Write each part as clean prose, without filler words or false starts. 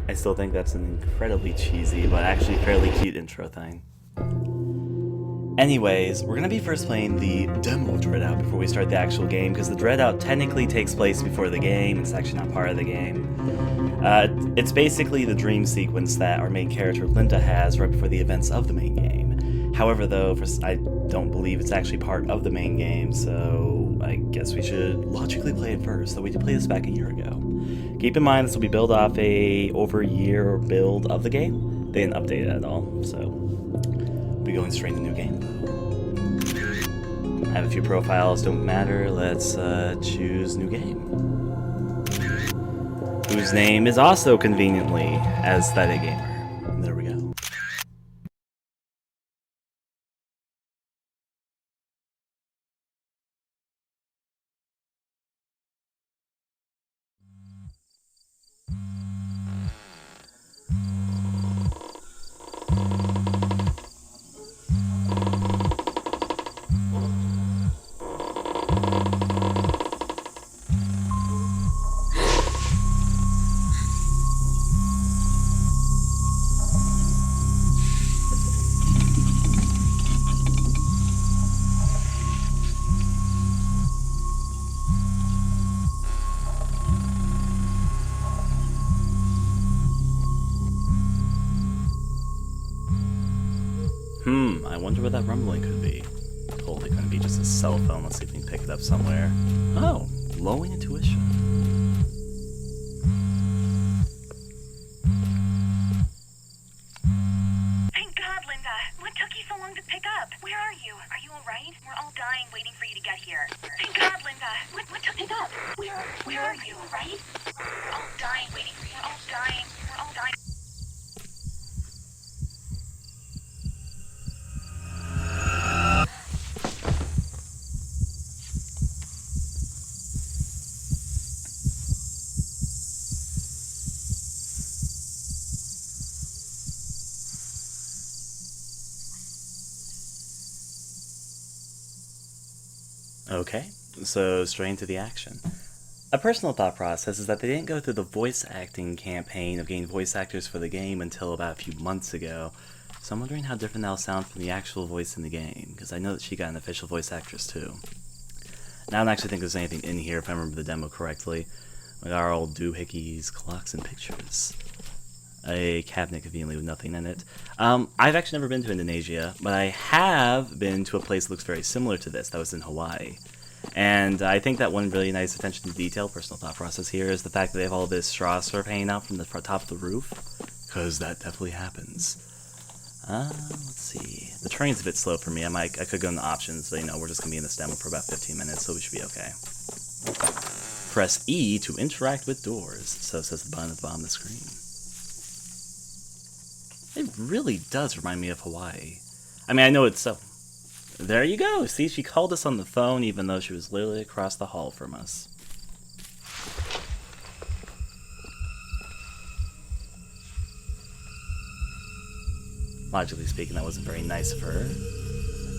I still think that's an incredibly cheesy, but actually fairly cute intro thing. Anyways, we're gonna be first playing the demo of DreadOut before we start the actual game, because the DreadOut technically takes place before the game. It's actually not part of the game. It's basically the dream sequence that our main character Linda has right before the events of the main game. However, though, I don't believe it's actually part of the main game, so I guess we should logically play it first, though we did play this back a year ago. Keep in mind, this will be built off a over a year build of the game. They didn't update it at all, so we'll be going straight to new game. I have a few profiles, don't matter. Let's choose new game. Whose name is also conveniently Aesthetic Gamer. There we go. I wonder what that rumbling could be. Totally couldn't be just a cell phone. Let's see if we can pick it up somewhere. Oh, glowing intuition. Thank God, Linda. What took you so long to pick up? Where are you? Are you alright? We're all dying waiting for you to get here. Thank God, Linda. What took you up? Where are you, right? We're all dying waiting for you. We're all dying. We're all dying. Okay, so straight into the action. A personal thought process is that they didn't go through the voice acting campaign of getting voice actors for the game until about a few months ago, so I'm wondering how different that'll sound from the actual voice in the game, because I know that she got an official voice actress too. Now I don't actually think there's anything in here if I remember the demo correctly. We got our old doohickeys, clocks, and pictures. A cabinet conveniently with nothing in it. I've actually never been to Indonesia, but I have been to a place that looks very similar to this, that was in Hawaii. And I think that one really nice attention to detail, personal thought process here, is the fact that they have all this straw surf hanging out from the top of the roof, because that definitely happens. Let's see. The train's a bit slow for me. I could go in the options, but we're just going to be in this demo for about 15 minutes, so we should be okay. Press E to interact with doors, so says the button at the bottom of the screen. It really does remind me of Hawaii. I mean, I know it's so. There you go. See, she called us on the phone even though she was literally across the hall from us. Logically speaking, that wasn't very nice of her.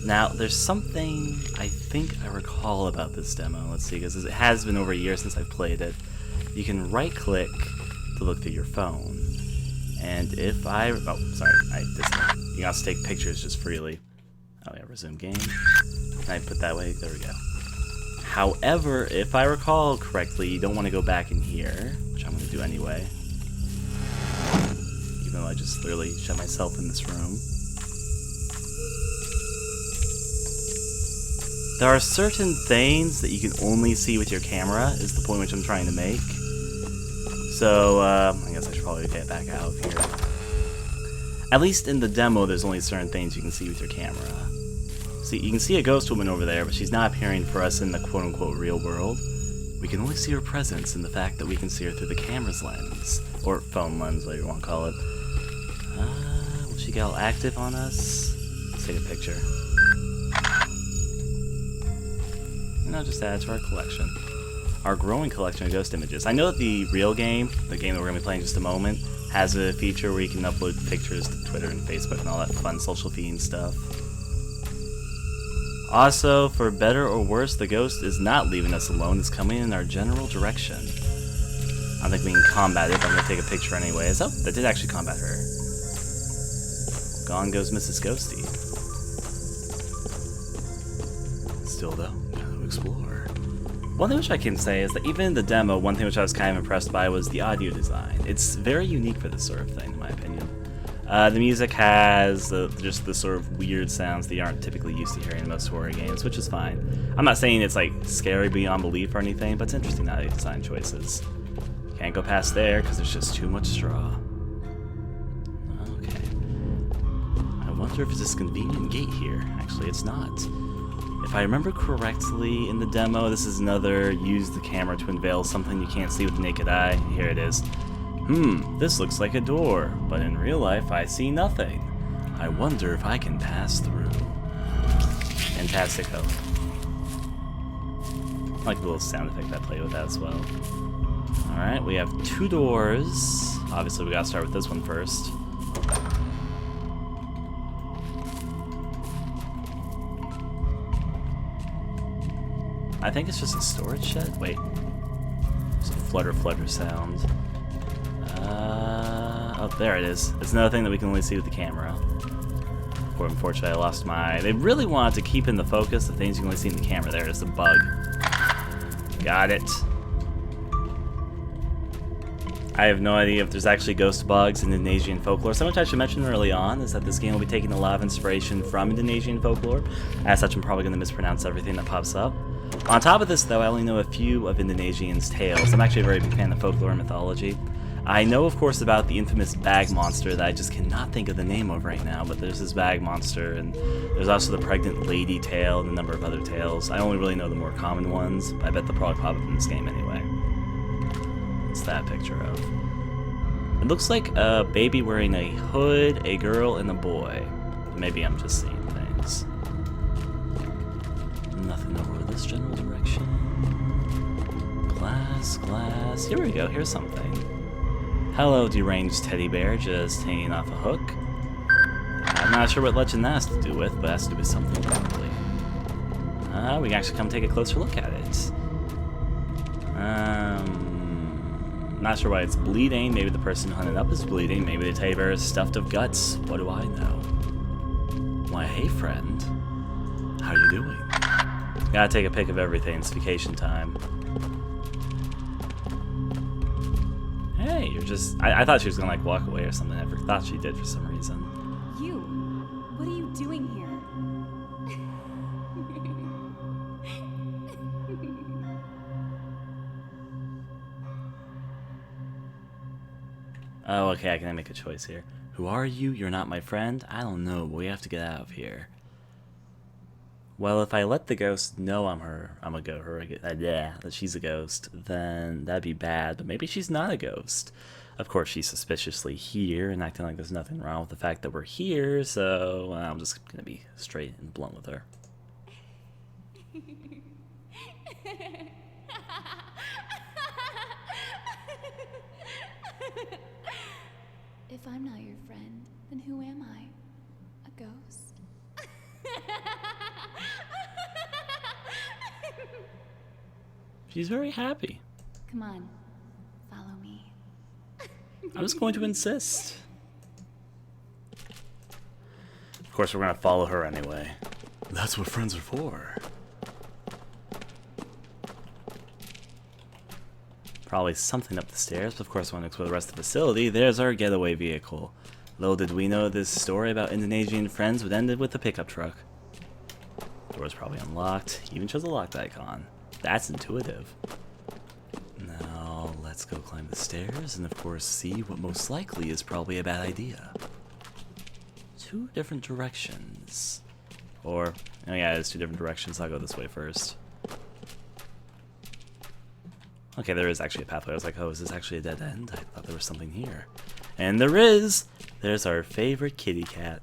Now, there's something I think I recall about this demo. Let's see, because it has been over a year since I've played it. You can right-click to look through your phone. And if I... Oh, sorry. You can also take pictures just freely. Oh yeah, resume game. Can I put that way? There we go. However, if I recall correctly, you don't want to go back in here, which I'm going to do anyway. Even though I just literally shut myself in this room. There are certain things that you can only see with your camera, is the point which I'm trying to make. So, I guess I should probably get back out of here. At least in the demo, there's only certain things you can see with your camera. See, you can see a ghost woman over there, but she's not appearing for us in the quote-unquote real world. We can only see her presence in the fact that we can see her through the camera's lens. Or phone lens, whatever you want to call it. Will she get all active on us? Let's take a picture. And I'll just add it to our collection. Our growing collection of ghost images. I know that the real game, the game that we're going to be playing in just a moment, has a feature where you can upload pictures to Twitter and Facebook and all that fun social feeding stuff. Also, for better or worse, the ghost is not leaving us alone, it's coming in our general direction. I don't think we can combat it, but I'm gonna take a picture anyways. Oh, that did actually combat her. Gone goes Mrs. Ghosty. Still though, gotta explore. One thing which I can say is that even in the demo, one thing which I was kind of impressed by was the audio design. It's very unique for this sort of thing, in my opinion. The music has just the sort of weird sounds that you aren't typically used to hearing in most horror games, which is fine. I'm not saying it's like scary beyond belief or anything, but it's interesting audio design choices. Can't go past there because there's just too much straw. Okay. I wonder if it's this convenient gate here. Actually, it's not. If I remember correctly in the demo, this is another use the camera to unveil something you can't see with the naked eye. Here it is. This looks like a door, but in real life I see nothing. I wonder if I can pass through. Fantastico. I like the little sound effect I play with that as well. Alright, we have 2 doors. Obviously we gotta start with this one first. I think it's just a storage shed? Wait. There's a flutter sound. Oh, there it is. It's another thing that we can only see with the camera. Or unfortunately, I lost my... They really wanted to keep in the focus the things you can only see in the camera. There is the bug. Got it. I have no idea if there's actually ghost bugs in Indonesian folklore. Something I should mention early on is that this game will be taking a lot of inspiration from Indonesian folklore. As such, I'm probably going to mispronounce everything that pops up. On top of this, though, I only know a few of Indonesian's tales. I'm actually a very big fan of folklore and mythology. I know, of course, about the infamous bag monster that I just cannot think of the name of right now, but there's this bag monster, and there's also the pregnant lady tale and a number of other tales. I only really know the more common ones. I bet they'll probably pop up in this game anyway. What's that picture of? It looks like a baby wearing a hood, a girl, and a boy. Maybe I'm just seeing things. Nothing over this general direction. Glass. Here we go, here's something. Hello, deranged teddy bear, just hanging off a hook. I'm not sure what legend that has to do with, but it has to do with something probably. We can actually come take a closer look at it. Not sure why it's bleeding. Maybe the person who hung it up is bleeding. Maybe the teddy bear is stuffed of guts. What do I know? Why, hey friend. How you doing? Gotta take a pic of everything. It's vacation time. Hey, you're just... I thought she was gonna like walk away or something. I never thought she did for some reason. You? What are you doing here? Oh, okay, I can make a choice here. Who are you? You're not my friend? I don't know, but we have to get out of here. Well, if I let the ghost know that she's a ghost, then that'd be bad, but maybe she's not a ghost. Of course, she's suspiciously here and acting like there's nothing wrong with the fact that we're here, so I'm just gonna be straight and blunt with her. If I'm not your friend, then who am I? A ghost? She's very happy. Come on, follow me. I was going to insist. Of course, we're going to follow her anyway. That's what friends are for. Probably something up the stairs, but of course I want to explore the rest of the facility. There's our getaway vehicle. Little did we know this story about Indonesian friends would end with a pickup truck. Door's probably unlocked. Even shows a locked icon. That's intuitive. Now, let's go climb the stairs and of course see what most likely is probably a bad idea. 2 different directions. Or, oh yeah, it's 2 different directions. I'll go this way first. Okay, there is actually a pathway. I was like, oh, is this actually a dead end? I thought there was something here. And there is! There's our favorite kitty cat.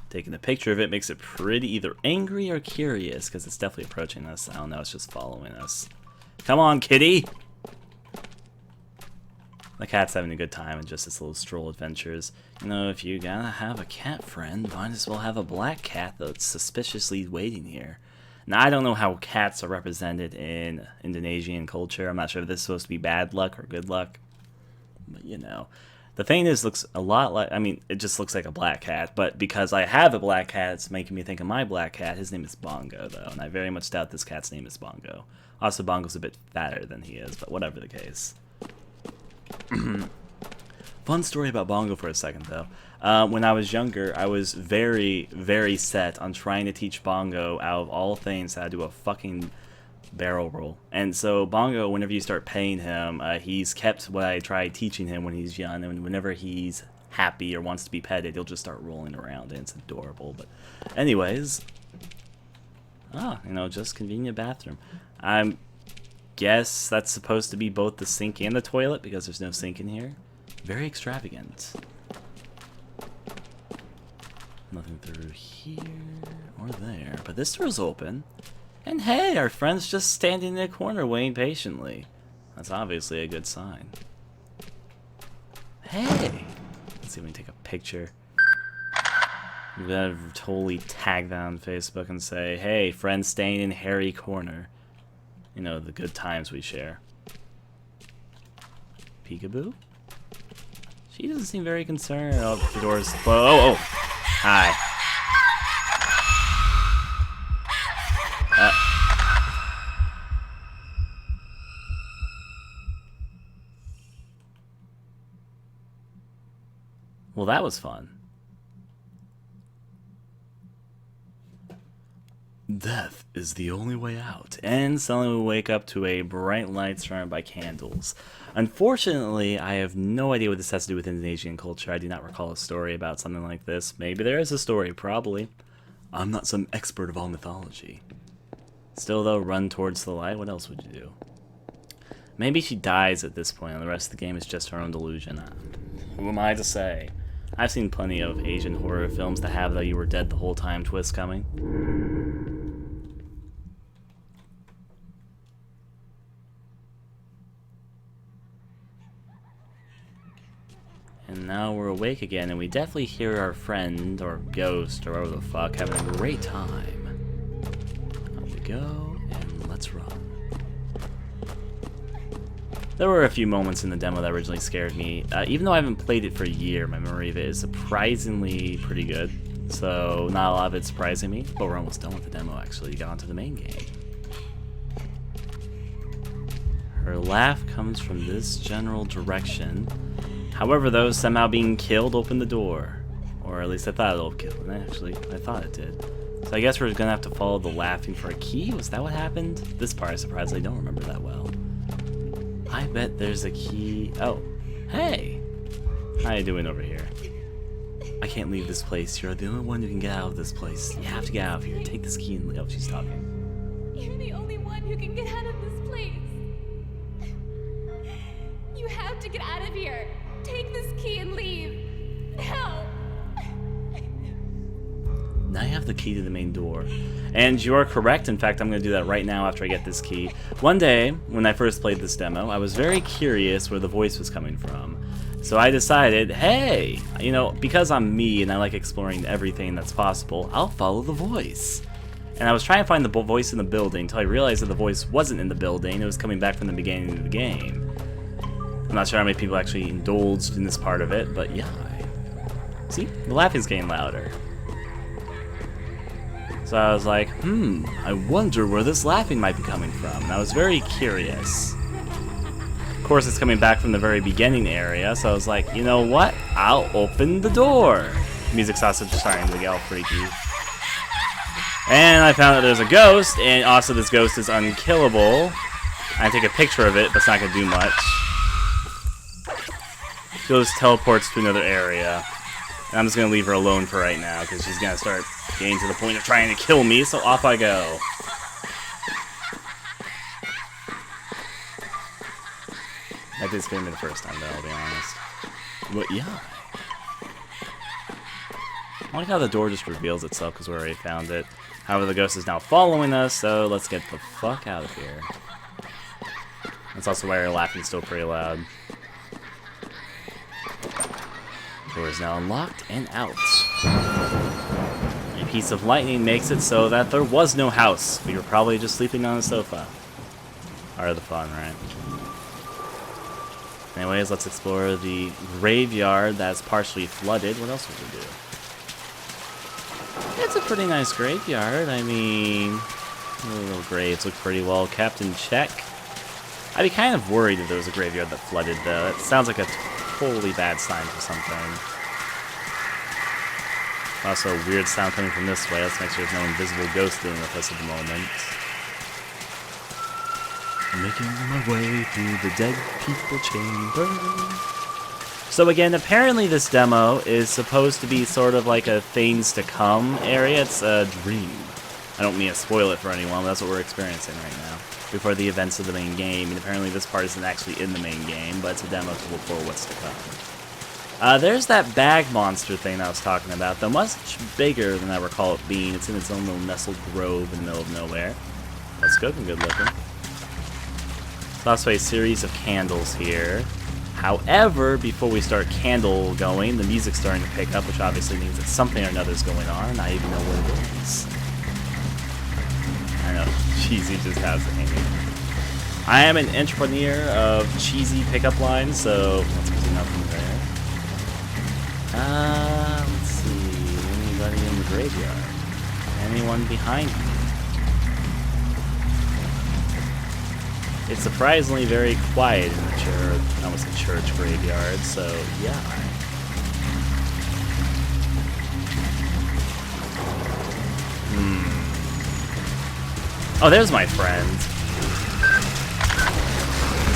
Taking a picture of it makes it pretty either angry or curious, because it's definitely approaching us. I don't know, it's just following us. Come on, kitty! The cat's having a good time in just its little stroll adventures. You know, if you gotta have a cat friend, might as well have a black cat that's suspiciously waiting here. Now, I don't know how cats are represented in Indonesian culture. I'm not sure if this is supposed to be bad luck or good luck. But, you know. The thing is, looks a lot like, I mean, it just looks like a black cat. But because I have a black cat, it's making me think of my black cat. His name is Bongo, though. And I very much doubt this cat's name is Bongo. Also, Bongo's a bit fatter than he is, but whatever the case. Fun story about Bongo for a second, though. When I was younger, I was very, very set on trying to teach Bongo, out of all things, how to do a fucking barrel roll. And so Bongo, whenever you start paying him, he's kept what I tried teaching him when he's young, and whenever he's happy or wants to be petted, he'll just start rolling around, and it's adorable. But anyways, you know, just convenient bathroom. I guess that's supposed to be both the sink and the toilet, because there's no sink in here. Very extravagant. Nothing through here or there, but this door's open. And hey, our friend's just standing in the corner waiting patiently. That's obviously a good sign. Hey! Let's see if we can take a picture. I'm gonna totally tag that on Facebook and say, hey, friend staying in hairy corner. You know, the good times we share. Peekaboo? She doesn't seem very concerned. Oh, the door's closed. Oh, oh! Hi. Well, that was fun. Death is the only way out. And suddenly we wake up to a bright light surrounded by candles. Unfortunately, I have no idea what this has to do with Indonesian culture. I do not recall a story about something like this. Maybe there is a story, probably. I'm not some expert of all mythology. Still, though, run towards the light. What else would you do? Maybe she dies at this point, and the rest of the game is just her own delusion. Who am I to say? I've seen plenty of Asian horror films that have the "you were dead the whole time" twist coming. And now we're awake again, and we definitely hear our friend, or ghost, or whatever the fuck, having a great time. Out we go, and let's run. There were a few moments in the demo that originally scared me. Even though I haven't played it for a year, my memory of it is surprisingly pretty good. So, not a lot of it surprising me, but we're almost done with the demo, actually. You got onto the main game. Her laugh comes from this general direction. However, though, somehow being killed opened the door. Or at least I thought it'll kill it. Actually, I thought it did. So I guess we're gonna have to follow the laughing for a key? Was that what happened? This part I surprisingly don't remember that well. I bet there's a key. Oh, hey! How you doing over here? I can't leave this place. You're the only one who can get out of this place. You have to get out of here. Take this key and leave. Oh, she's talking. You're the only one who can get out of this place. You have to get out of here. Take this key and leave. Help! Now you have the key to the main door. And you are correct. In fact, I'm going to do that right now after I get this key. One day, when I first played this demo, I was very curious where the voice was coming from. So I decided, hey, you know, because I'm me and I like exploring everything that's possible, I'll follow the voice. And I was trying to find the voice in the building until I realized that the voice wasn't in the building. It was coming back from the beginning of the game. I'm not sure how many people actually indulged in this part of it, but yeah. See? The laughing's getting louder. So I was like, I wonder where this laughing might be coming from. And I was very curious. Of course, it's coming back from the very beginning area, so I was like, you know what? I'll open the door. Music's also just starting to get all freaky. And I found that there's a ghost, and also this ghost is unkillable. I take a picture of it, but it's not going to do much. She just teleports to another area. And I'm just going to leave her alone for right now, because she's going to start getting to the point of trying to kill me, so off I go. That did scare me the first time, though, I'll be honest. But yeah. I like how the door just reveals itself, because we already found it. However, the ghost is now following us, so let's get the fuck out of here. That's also why our laughing's still pretty loud. Door is now unlocked and out. piece of lightning makes it so that there was no house. We were probably just sleeping on a sofa. Part of the fun, right? Anyways, let's explore the graveyard that's partially flooded. What else would we do? It's a pretty nice graveyard. I mean, the little graves look pretty well kept in check. I'd be kind of worried if there was a graveyard that flooded, though. That sounds like a totally bad sign for something. Also, a weird sound coming from this way. Let's make sure there's no invisible ghost dealing with us at the moment. Making my way through the dead people chamber. So again, apparently this demo is supposed to be sort of like a things to come area. It's a dream. I don't mean to spoil it for anyone, but that's what we're experiencing right now. Before the events of the main game, and apparently this part isn't actually in the main game, but it's a demo to look for what's to come. There's that bag monster thing I was talking about, though much bigger than I recall it being. It's in its own little nestled grove in the middle of nowhere. That's good and good looking. Also a series of candles here. However, before we start candle going, the music's starting to pick up, which obviously means that something or another is going on, and I even know what it is. I know, cheesy just has it hanging. I am an entrepreneur of cheesy pickup lines, so let's do nothing there. Let's see, anybody in the graveyard? Anyone behind me? It's surprisingly very quiet in the church, almost a church graveyard, so yeah. Oh, there's my friend.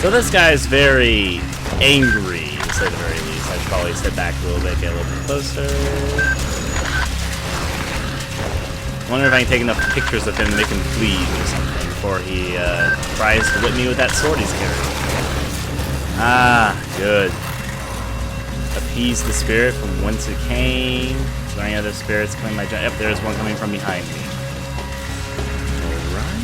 So this guy's very angry, to say the very least. I should probably step back a little bit, get a little bit closer. I wonder if I can take enough pictures of him to make him bleed or something before he tries to whip me with that sword he's carrying. Ah, good. Appease the spirit from whence it came. Is there any other spirits coming my giant? Yep, there's one coming from behind me. Alright.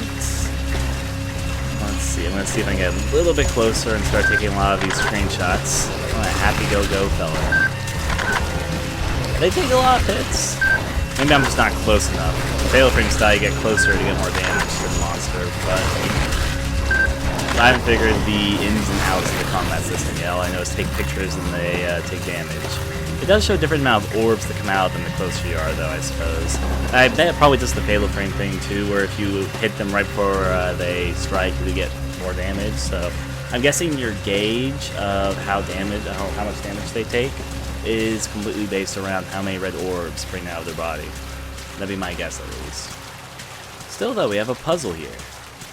Let's see. I'm going to see if I can get a little bit closer and start taking a lot of these screenshots. I'm a happy go-go fella. They take a lot of hits. Maybe I'm just not close enough. In Fatal Frame style, you get closer to get more damage to the monster, but I haven't figured the ins and outs of the combat system yet. All I know is take pictures and they take damage. It does show a different amount of orbs that come out than the closer you are, though, I suppose. I bet probably just the Fatal Frame thing, too, where if you hit them right before they strike, you get more damage. So I'm guessing your gauge of how much damage they take is completely based around how many red orbs spring out of their body. That'd be my guess, at least. Still, though, we have a puzzle here.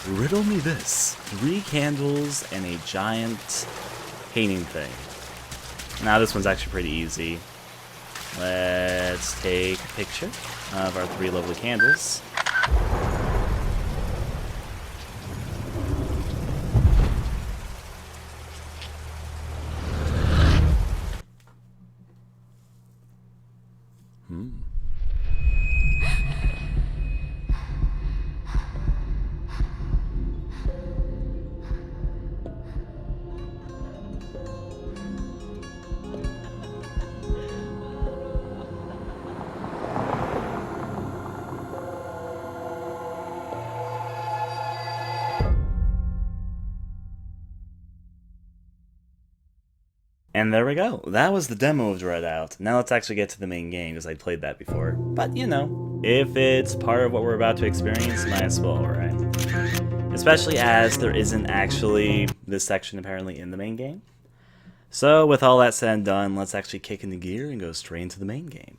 Riddle me this. 3 candles and a giant painting thing. Now, this one's actually pretty easy. Let's take a picture of our 3 lovely candles. And there we go. That was the demo of DreadOut. Now let's actually get to the main game, because I played that before. But, you know, if it's part of what we're about to experience, might as well, right? Especially as there isn't actually this section apparently in the main game. So, with all that said and done, let's actually kick into gear and go straight into the main game.